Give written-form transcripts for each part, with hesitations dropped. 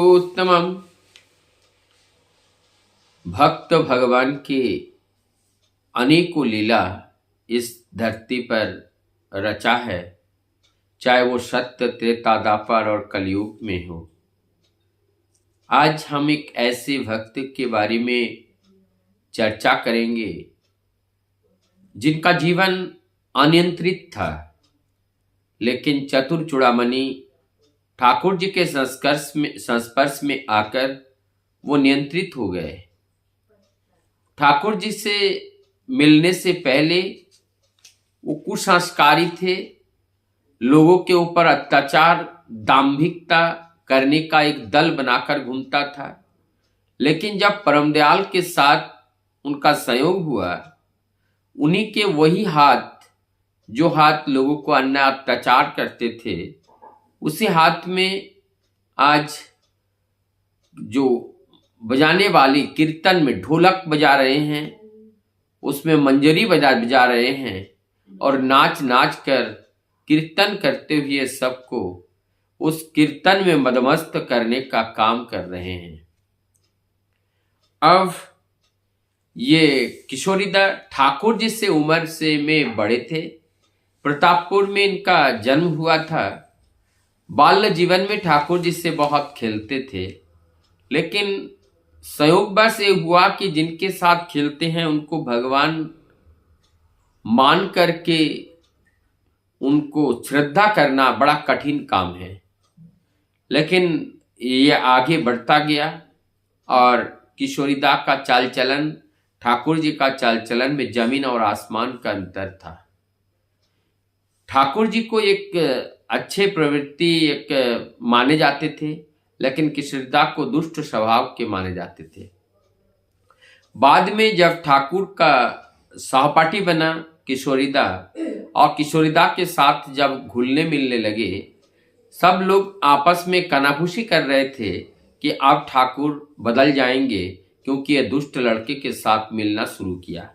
पुरुषोत्तमम। भक्त भगवान की अनेकों लीला इस धरती पर रचा है, चाहे वो सत्य, त्रेता, द्वापर और कलयुग में हो। आज हम एक ऐसे भक्त के बारे में चर्चा करेंगे जिनका जीवन अनियंत्रित था, लेकिन चतुर चूड़ामणि ठाकुर जी के संस्पर्श में आकर वो नियंत्रित हो गए। ठाकुर जी से मिलने से पहले वो कुसंस्कारी थे, लोगों के ऊपर अत्याचार, दाम्भिकता करने का एक दल बनाकर घूमता था। लेकिन जब परमदयाल के साथ उनका संयोग हुआ, उन्हीं के वही हाथ, जो हाथ लोगों को अन्याय अत्याचार करते थे, उसी हाथ में आज जो बजाने वाली कीर्तन में ढोलक बजा रहे हैं, उसमें मंजरी बजा रहे हैं और नाच नाच कर कीर्तन करते हुए सबको उस कीर्तन में मदमस्त करने का काम कर रहे हैं। अब ये किशोरीदा ठाकुर जी से उम्र से में बड़े थे। प्रतापपुर में इनका जन्म हुआ था। बाल्य जीवन में ठाकुर जी से बहुत खेलते थे, लेकिन संयोगवश ये हुआ कि जिनके साथ खेलते हैं उनको भगवान मान करके उनको श्रद्धा करना बड़ा कठिन काम है। लेकिन ये आगे बढ़ता गया और किशोरीदा का चाल चलन, ठाकुर जी का चाल चलन में जमीन और आसमान का अंतर था। ठाकुर जी को एक अच्छे प्रवृत्ति एक माने जाते थे, लेकिन किशोरीदा को दुष्ट स्वभाव के माने जाते थे। बाद में जब ठाकुर का सहपाठी बना किशोरीदा और किशोरीदा के साथ जब घुलने मिलने लगे, सब लोग आपस में कनाफूसी कर रहे थे कि अब ठाकुर बदल जाएंगे, क्योंकि ये दुष्ट लड़के के साथ मिलना शुरू किया।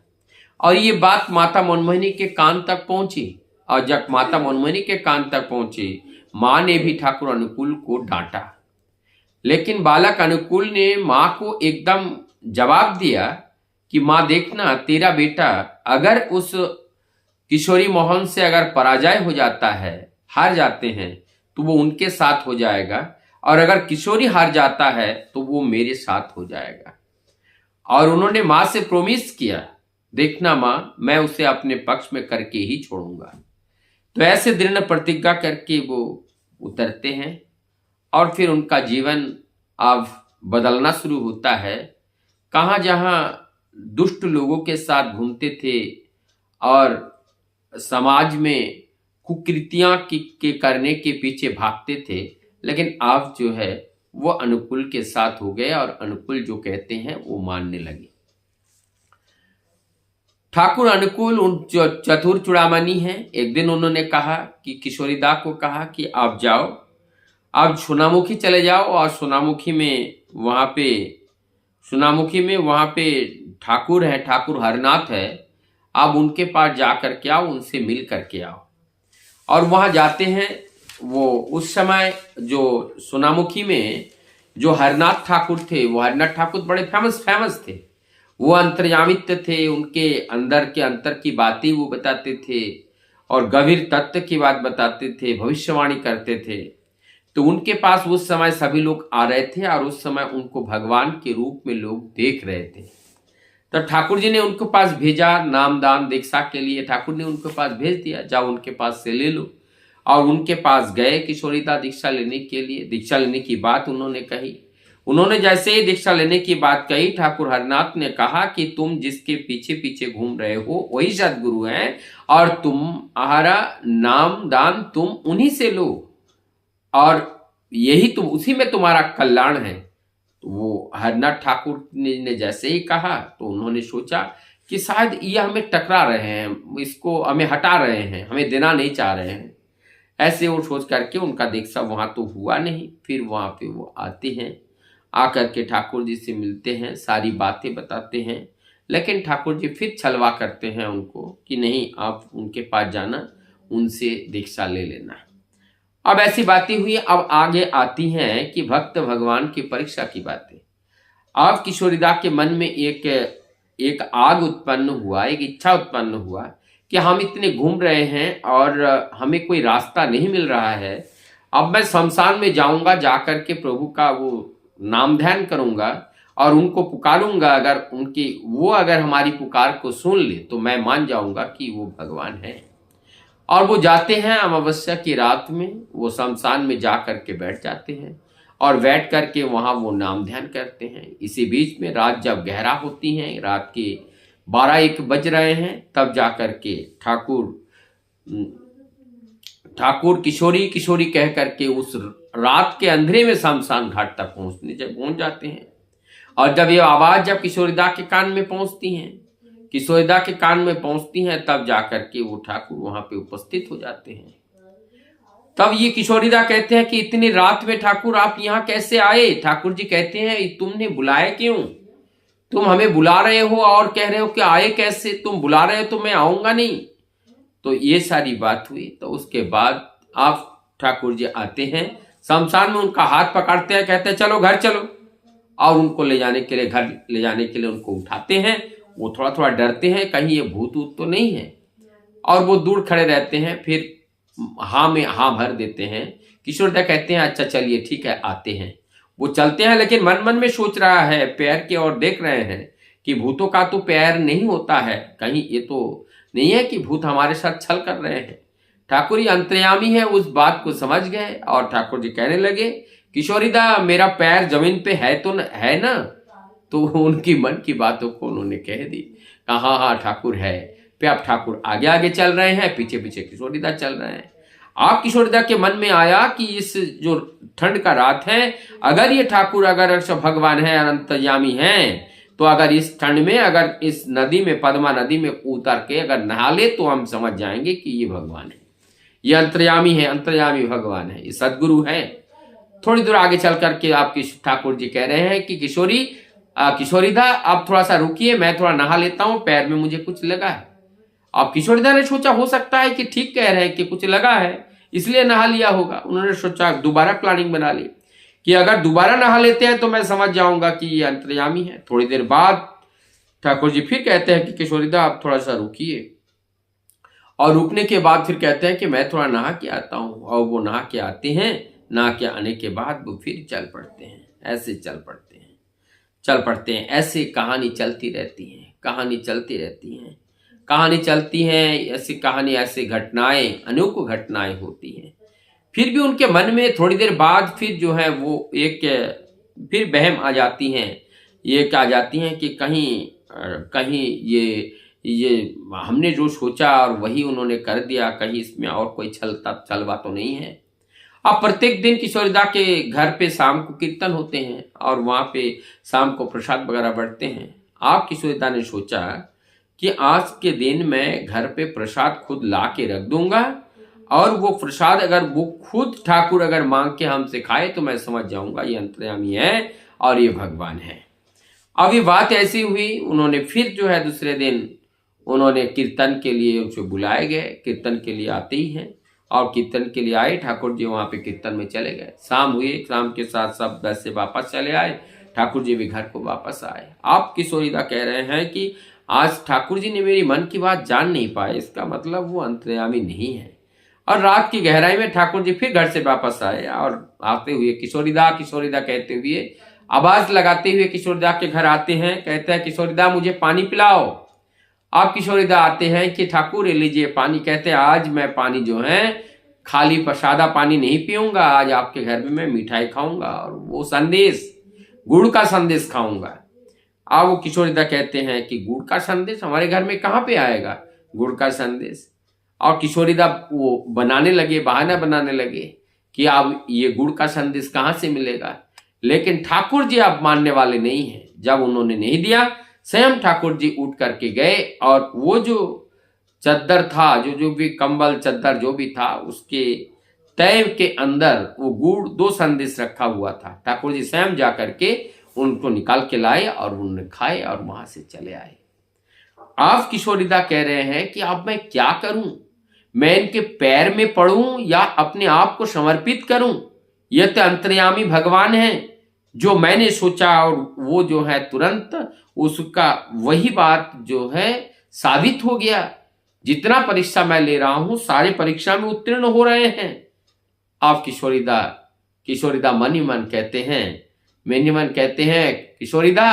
और ये बात माता मनमोहिनी के कान तक पहुंची, और जब माता मनमोहिनी के कान तक पहुंची, मां ने भी ठाकुर अनुकूल को डांटा। लेकिन बालक अनुकूल ने मां को एकदम जवाब दिया कि मां देखना, तेरा बेटा अगर उस किशोरी मोहन से अगर पराजय हो जाता है, हार जाते हैं, तो वो उनके साथ हो जाएगा, और अगर किशोरी हार जाता है तो वो मेरे साथ हो जाएगा। और उन्होंने मां से प्रोमिस किया, देखना मां, मैं उसे अपने पक्ष में करके ही छोड़ूंगा। तो ऐसे दृढ़ प्रतिज्ञा करके वो उतरते हैं और फिर उनका जीवन अब बदलना शुरू होता है। कहाँ जहाँ दुष्ट लोगों के साथ घूमते थे और समाज में कुकृतियां के करने के पीछे भागते थे, लेकिन अब जो है वो अनुकूल के साथ हो गए और अनुकूल जो कहते हैं वो मानने लगे। ठाकुर अनुकूल उन जो चतुर चूड़ामणि हैं, एक दिन उन्होंने कहा कि किशोरीदा को कहा कि आप जाओ, आप सोनामुखी चले जाओ, और सोनामुखी में वहां पे ठाकुर है, ठाकुर हरनाथ है, आप उनके पास जा करके आओ, उनसे मिल करके आओ। और वहां जाते हैं। वो उस समय जो सोनामुखी में जो हरनाथ ठाकुर थे, वो हरनाथ ठाकुर बड़े फेमस थे। वो अंतर्यामित्व थे, उनके अंदर के अंतर की बातें वो बताते थे और गंभीर तत्व की बात बताते थे, भविष्यवाणी करते थे। तो उनके पास उस समय सभी लोग आ रहे थे और उस समय उनको भगवान के रूप में लोग देख रहे थे। तो ठाकुर जी ने उनके पास भेजा नाम दान दीक्षा के लिए। ठाकुर ने उनके पास भेज दिया, जाओ उनके पास से ले लो। और उनके पास गए किशोरीदा दीक्षा लेने के लिए। दीक्षा लेने की बात उन्होंने कही। उन्होंने जैसे ही दीक्षा लेने की बात कही, ठाकुर हरनाथ ने कहा कि तुम जिसके पीछे पीछे घूम रहे हो वही सदगुरु हैं, और तुम्हारा नाम दान तुम उन्हीं से लो, और यही तुम, उसी में तुम्हारा कल्याण है। तो वो हरनाथ ठाकुर ने जैसे ही कहा, तो उन्होंने सोचा कि शायद ये हमें टकरा रहे हैं, इसको हमें हटा रहे हैं, हमें देना नहीं चाह रहे हैं। ऐसे वो सोच करके उनका दीक्षा वहां तो हुआ नहीं। फिर वहां पे वो आते हैं, आकर के ठाकुर जी से मिलते हैं, सारी बातें बताते हैं। लेकिन ठाकुर जी फिर छलवा करते हैं उनको कि नहीं, आप उनके पास जाना, उनसे दीक्षा ले लेना। अब ऐसी बातें हुई, अब आगे आती हैं कि भक्त भगवान की परीक्षा की बातें। अब किशोरीदा के मन में एक एक आग उत्पन्न हुआ, एक इच्छा उत्पन्न हुआ कि हम इतने घूम रहे हैं और हमें कोई रास्ता नहीं मिल रहा है। अब मैं शमशान में जाऊंगा, जाकर के प्रभु का वो नाम ध्यान करूंगा और उनको पुकारूंगा। अगर अगर हमारी पुकार को सुन ले तो मैं मान जाऊंगा कि वो भगवान है। और वो जाते हैं अमावस्या की रात में, वो शमशान में जा करके बैठ जाते हैं और बैठ करके वहां वो नाम ध्यान करते हैं। इसी बीच में रात जब गहरा होती है, रात के 12-1 बज रहे हैं, तब जा करके ठाकुर किशोरी कह करके उस रात के अंधेरे में शमशान घाट तक पहुंच जाते हैं। और जब ये आवाज जब किशोरीदा के कान में पहुंचती हैं, तब जाकर के वो ठाकुर वहां पे उपस्थित हो जाते हैं। तब ये किशोरीदा कहते हैं कि इतनी रात में ठाकुर आप यहाँ कैसे आए? ठाकुर जी कहते हैं तुमने बुलाया क्यों? तुम हमें बुला रहे हो और कह रहे हो कि आए कैसे? तुम बुला रहे हो तो मैं आऊंगा नहीं। तो ये सारी बात हुई। तो उसके बाद आप ठाकुर जी आते हैं शमशान में, उनका हाथ पकड़ते हैं, कहते हैं चलो घर चलो, और उनको घर ले जाने के लिए उनको उठाते हैं। वो थोड़ा थोड़ा डरते हैं कहीं ये भूत ऊत तो नहीं है, और वो दूर खड़े रहते हैं। फिर हाँ में हाँ भर देते हैं। किशोरीदा कहते हैं अच्छा चलिए ठीक है, आते हैं। वो चलते हैं, लेकिन मन मन में सोच रहा है, पैर की ओर देख रहे हैं कि भूतों का तो पैर नहीं होता है, कहीं ये तो नहीं है कि भूत हमारे साथ छल कर रहे हैं। ठाकुर जी अंतर्यामी है, उस बात को समझ गए और ठाकुर जी कहने लगे किशोरीदा मेरा पैर जमीन पे है तो है ना? तो उनकी मन की बातों को उन्होंने कह दी, कहा हाँ ठाकुर है। फिर अब ठाकुर आगे आगे चल रहे हैं, पीछे पीछे किशोरीदा चल रहे हैं। आप किशोरीदा के मन में आया कि इस जो ठंड का रात है, अगर ये ठाकुर अगर भगवान है, अंतर्यामी हैं, तो अगर इस ठंड में अगर इस नदी में, पद्मा नदी में उतर के अगर नहा ले तो हम समझ जाएंगे कि ये भगवान है, ये अंतर्यामी है, अंतर्यामी भगवान है, ये सदगुरु है। थोड़ी दूर आगे चल करके आपकी ठाकुर जी कह रहे हैं कि किशोरीदा आप थोड़ा सा रुकिए, मैं थोड़ा नहा लेता हूं, पैर में मुझे कुछ लगा है। अब किशोरीदा ने सोचा हो सकता है कि ठीक कह रहे हैं कि कुछ लगा है, इसलिए नहा लिया होगा। उन्होंने सोचा दोबारा प्लानिंग बना ली कि अगर दोबारा नहा लेते हैं तो मैं समझ जाऊंगा कि ये अंतर्यामी है। थोड़ी देर बाद ठाकुर जी फिर कहते हैं कि किशोरीदा आप थोड़ा सा रुकिए, और रुकने के बाद फिर कहते हैं कि मैं थोड़ा नहा के आता हूं। और वो नहा के आते हैं, नहा के आने के बाद वो फिर चल पड़ते हैं। ऐसे चल पड़ते हैं, ऐसे कहानी चलती रहती है, ऐसी कहानी, ऐसी घटनाएं, अनेकों घटनाएं होती हैं। फिर भी उनके मन में थोड़ी देर बाद फिर जो है वो फिर बहम आ जाती हैं, ये क्या जाती हैं कि कहीं ये हमने जो सोचा और वही उन्होंने कर दिया, कहीं इसमें और कोई छलवा तो नहीं है। अब प्रत्येक दिन किशोरीदा के घर पे शाम को कीर्तन होते हैं और वहां पे शाम को प्रसाद वगैरह बढ़ते हैं। आप किशोरीदा ने सोचा कि आज के दिन मैं घर पे प्रसाद खुद ला के रख दूंगा, और वो प्रसाद अगर वो खुद ठाकुर अगर मांग के हमसे खाए तो मैं समझ जाऊंगा ये अंतर्यामी है और ये भगवान है। अब ये बात ऐसी हुई, उन्होंने फिर जो है दूसरे दिन उन्होंने कीर्तन के लिए उसे बुलाए गए। कीर्तन के लिए आते ही हैं और कीर्तन के लिए आए, ठाकुर जी वहां पे कीर्तन में चले गए। शाम हुई, शाम के साथ सब बस से वापस चले आए, ठाकुर जी भी घर को वापस आए। आप किशोरीदा कह रहे हैं कि आज ठाकुर जी ने मेरी मन की बात जान नहीं पाए, इसका मतलब वो अंतर्यामी नहीं है। और रात की गहराई में ठाकुर जी फिर घर से वापस आए और आते हुए किशोरीदा कहते हुए, आवाज लगाते हुए किशोरीदा के घर आते हैं। कहते हैं किशोरीदा मुझे पानी पिलाओ। आप किशोरीदा आते हैं कि ठाकुर लीजिए पानी। कहते हैं आज मैं पानी जो है खाली सादा पानी नहीं पीऊंगा, आज आपके घर में मैं मिठाई खाऊंगा और वो संदेश, गुड़ का संदेश खाऊंगा। अब वो किशोरीदा कहते हैं कि गुड़ का संदेश हमारे घर में कहाँ पे आएगा, गुड़ का संदेश। और किशोरीदा वो बहाना बनाने लगे कि अब ये गुड़ का संदेश कहाँ से मिलेगा। लेकिन ठाकुर जी अब मानने वाले नहीं हैं। जब उन्होंने नहीं दिया, स्वयं ठाकुर जी उठ करके गए और वो जो चद्दर था, जो भी कंबल चद्दर जो भी था, उसके तय के अंदर वो गुड़ 2 संदेश रखा हुआ था। ठाकुर जी स्वयं जा करके उनको निकाल के लाए और उन्होंने खाए और वहां से चले आए। आप किशोरीदा कह रहे हैं कि अब मैं क्या करूं, मैं इनके पैर में पड़ूं या अपने आप को समर्पित करूं? यह तो अंतर्यामी भगवान है। जो मैंने सोचा और वो जो है तुरंत उसका वही बात जो है साबित हो गया। जितना परीक्षा मैं ले रहा हूं सारे परीक्षा में उत्तीर्ण हो रहे हैं। आप किशोरीदा मन ही मन कहते हैं, मन ही मन कहते हैं, किशोरीदा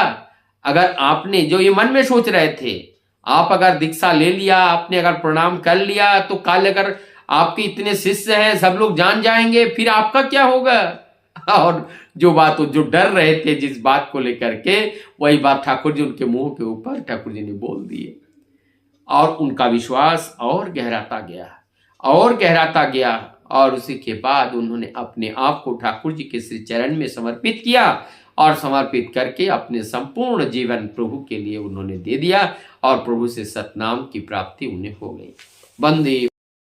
अगर आपने जो ये मन में सोच रहे थे, आप अगर दीक्षा ले लिया, आपने अगर प्रणाम कर लिया, तो कल अगर आपके इतने शिष्य हैं, सब लोग जान जाएंगे, फिर आपका क्या होगा? और जो डर रहे थे जिस बात को लेकर के, वही बात ठाकुर जी उनके मुंह के ऊपर ठाकुर जी ने बोल दिए और उनका विश्वास और गहराता गया और उसी के बाद उन्होंने अपने आप को ठाकुर जी के श्री चरण में समर्पित किया और समर्पित करके अपने संपूर्ण जीवन प्रभु के लिए उन्होंने दे दिया और प्रभु से सतनाम की प्राप्ति उन्हें हो गई। वंदे